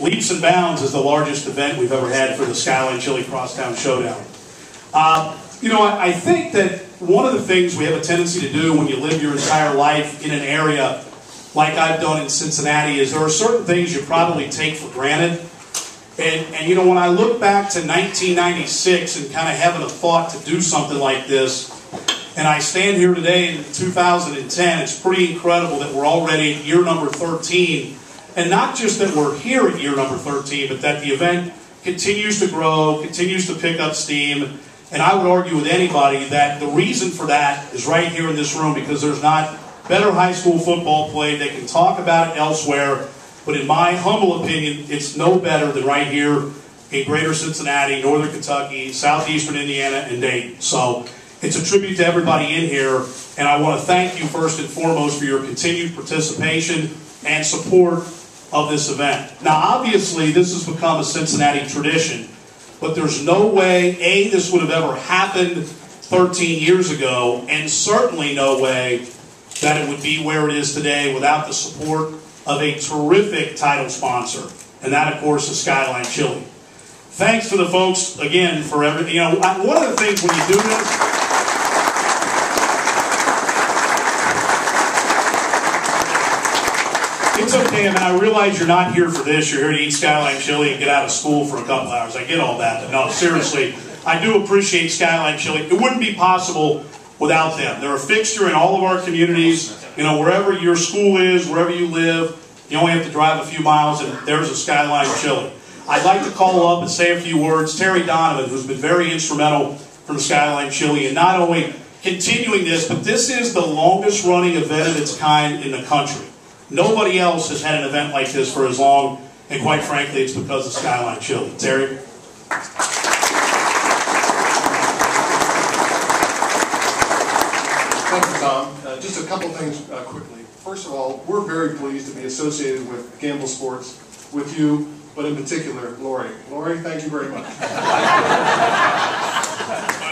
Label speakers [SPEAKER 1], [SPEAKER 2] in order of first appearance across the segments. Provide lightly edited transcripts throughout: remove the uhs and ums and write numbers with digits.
[SPEAKER 1] leaps and bounds is the largest event we've ever had for the Skyline Crosstown Showdown. I think that one of the things we have a tendency to do when you live your entire life in an area like I've done in Cincinnati is there are certain things you probably take for granted. And when I look back to 1996 and kind of having a thought to do something like this, and I stand here today in 2010, it's pretty incredible that we're already at year number 13. And not just that we're here at year number 13, but that the event continues to grow, continues to pick up steam. And I would argue with anybody that the reason for that is right here in this room, because there's not better high school football played. They can talk about it elsewhere, but in my humble opinion, it's no better than right here in Greater Cincinnati, Northern Kentucky, Southeastern Indiana, and Dayton. So it's a tribute to everybody in here, and I want to thank you first and foremost for your continued participation and support of this event. Now, obviously, this has become a Cincinnati tradition, but there's no way, A, this would have ever happened 13 years ago, and certainly no way that it would be where it is today without the support of a terrific title sponsor, and that, of course, is Skyline Chili. Thanks to the folks, again, for everything. One of the things when you do this, it's okay, and I realize you're not here for this. You're here to eat Skyline Chili and get out of school for a couple hours. I get all that, but no, seriously, I do appreciate Skyline Chili. It wouldn't be possible without them. They're a fixture in all of our communities. Wherever your school is, wherever you live, you only have to drive a few miles, and there's a Skyline Chili. I'd like to call up and say a few words. Terry Donovan, who's been very instrumental from Skyline Chili, and not only continuing this, but this is the longest running event of its kind in the country. Nobody else has had an event like this for as long, and quite frankly, it's because of Skyline Chili. Terry?
[SPEAKER 2] Thank you, Tom. Just a couple things quickly. First of all, we're very pleased to be associated with Gamble Sports, with you, but in particular, Lori. Lori, thank you very much.
[SPEAKER 1] My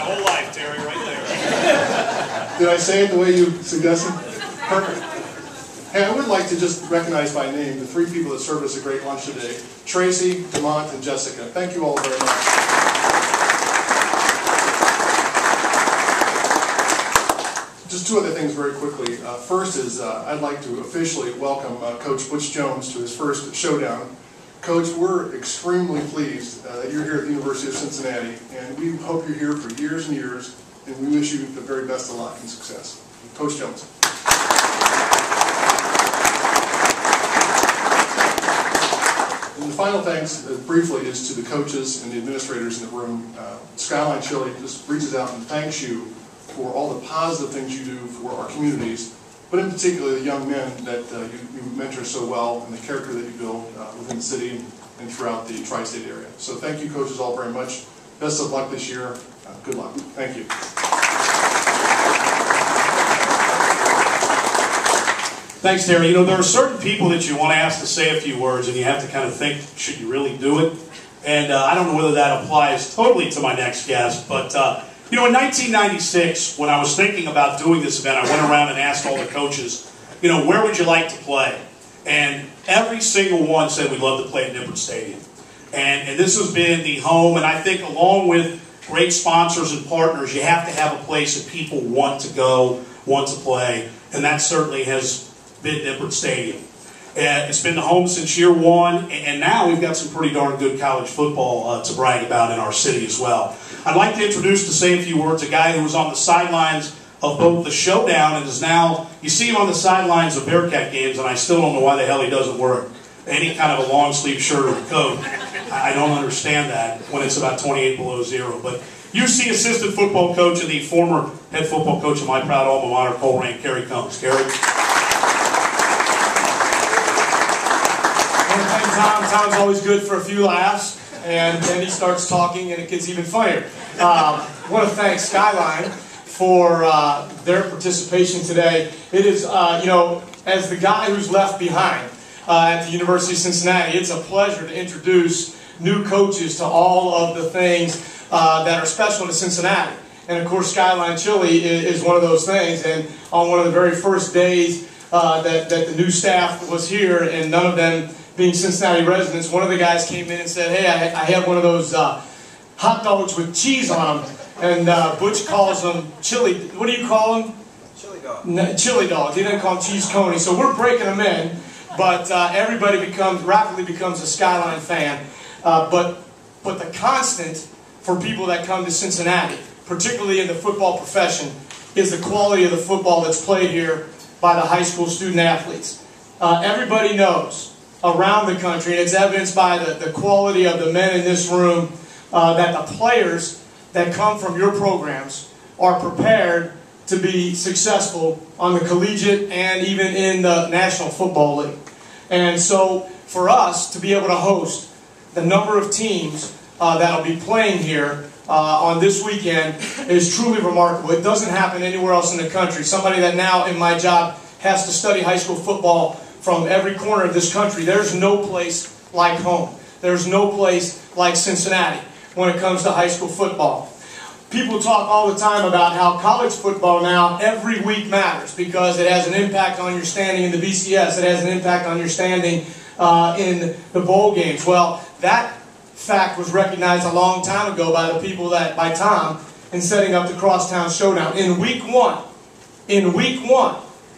[SPEAKER 1] whole life, Terry, right there.
[SPEAKER 2] Did I say it the way you suggested? Perfect. Hey, I would like to just recognize by name the three people that served us a great lunch today: Tracy, DeMont, and Jessica. Thank you all very much. Just two other things very quickly. First is I'd like to officially welcome Coach Butch Jones to his first showdown. Coach, we're extremely pleased that you're here at the University of Cincinnati, and we hope you're here for years and years, and we wish you the very best of luck and success. Coach Jones. And the final thanks, briefly, is to the coaches and the administrators in the room. Skyline Chili just reaches out and thanks you for all the positive things you do for our communities, but in particular the young men that you mentor so well and the character that you build within the city and throughout the tri-state area. So thank you, coaches, all very much. Best of luck this year. Good luck. Thank you.
[SPEAKER 1] Thanks, Terry. There are certain people that you want to ask to say a few words, and you have to kind of think, should you really do it? And I don't know whether that applies totally to my next guest, but in 1996, when I was thinking about doing this event, I went around and asked all the coaches, where would you like to play? And every single one said we'd love to play at Nippert Stadium. And this has been the home, and I think along with great sponsors and partners, you have to have a place that people want to go, want to play, and that certainly has been Nippert Stadium. It's been the home since year one, and now we've got some pretty darn good college football to brag about in our city as well. I'd like to introduce, to say a few words, a guy who was on the sidelines of both the showdown and is now, you see him on the sidelines of Bearcat games, and I still don't know why the hell he doesn't wear any kind of a long sleeve shirt or a coat. I don't understand that when it's about 28 below zero. But UC assistant football coach and the former head football coach of my proud alma mater, Colerain, Kerry Combs. Kerry?
[SPEAKER 3] Tom's always good for a few laughs, and then he starts talking and it gets even funnier. I want to thank Skyline for their participation today. It is, as the guy who's left behind at the University of Cincinnati, it's a pleasure to introduce new coaches to all of the things that are special to Cincinnati. And of course, Skyline Chili is one of those things. And on one of the very first days that the new staff was here, and none of them being Cincinnati residents, one of the guys came in and said, hey, I have one of those hot dogs with cheese on them. And Butch calls them chili, what do you call them?
[SPEAKER 4] Chili dog.
[SPEAKER 3] No, chili dogs. He didn't call them cheese conies. So we're breaking them in, but everybody rapidly becomes a Skyline fan. But the constant for people that come to Cincinnati, particularly in the football profession, is the quality of the football that's played here by the high school student athletes. Everybody knows around the country, and it's evidenced by the quality of the men in this room, that the players that come from your programs are prepared to be successful on the collegiate and even in the National Football League. And so for us to be able to host the number of teams that will be playing here on this weekend is truly remarkable. It doesn't happen anywhere else in the country. Somebody that now in my job has to study high school football from every corner of this country. There's no place like home. There's no place like Cincinnati when it comes to high school football. People talk all the time about how college football now every week matters because it has an impact on your standing in the BCS. It has an impact on your standing in the bowl games. Well, that fact was recognized a long time ago by Tom in setting up the Crosstown Showdown. In week one,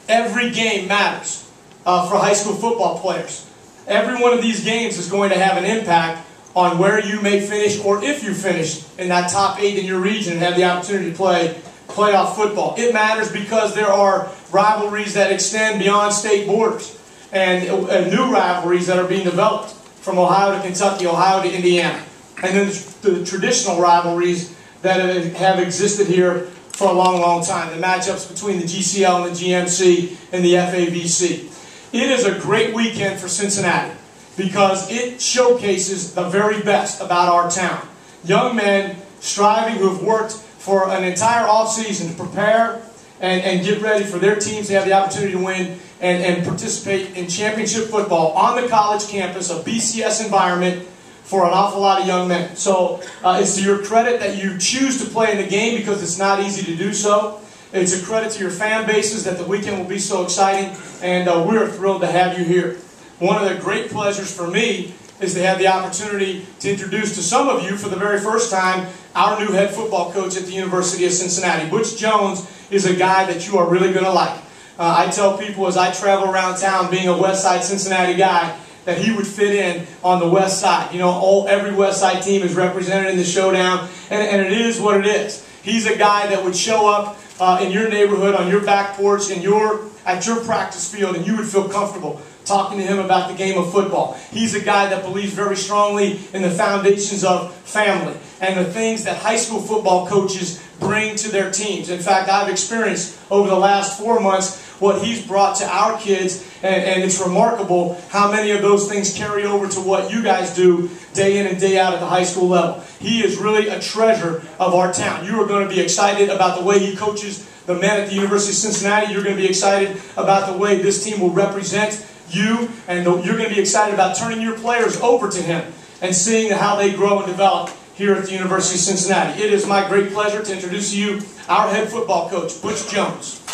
[SPEAKER 3] every game matters for high school football players. Every one of these games is going to have an impact on where you may finish, or if you finish in that top 8 in your region and have the opportunity to play playoff football. It matters because there are rivalries that extend beyond state borders and new rivalries that are being developed from Ohio to Kentucky, Ohio to Indiana. And then the traditional rivalries that have existed here for a long, long time. The matchups between the GCL and the GMC and the FABC. It is a great weekend for Cincinnati because it showcases the very best about our town. Young men striving who have worked for an entire offseason to prepare and get ready for their teams to have the opportunity to win and participate in championship football on the college campus, a BCS environment for an awful lot of young men. So it's to your credit that you choose to play in the game because it's not easy to do so. It's a credit to your fan bases that the weekend will be so exciting, and we're thrilled to have you here. One of the great pleasures for me is to have the opportunity to introduce to some of you for the very first time our new head football coach at the University of Cincinnati. Butch Jones is a guy that you are really going to like. I tell people as I travel around town, being a West Side Cincinnati guy, that he would fit in on the West Side. You know, every West Side team is represented in the showdown, and it is what it is. He's a guy that would show up in your neighborhood, on your back porch, at your practice field, and you would feel comfortable talking to him about the game of football. He's a guy that believes very strongly in the foundations of family and the things that high school football coaches bring to their teams. In fact, I've experienced over the last 4 months what he's brought to our kids, and it's remarkable how many of those things carry over to what you guys do day in and day out at the high school level. He is really a treasure of our town. You are going to be excited about the way he coaches the men at the University of Cincinnati. You're going to be excited about the way this team will represent you, and you're going to be excited about turning your players over to him and seeing how they grow and develop here at the University of Cincinnati. It is my great pleasure to introduce to you our head football coach, Butch Jones.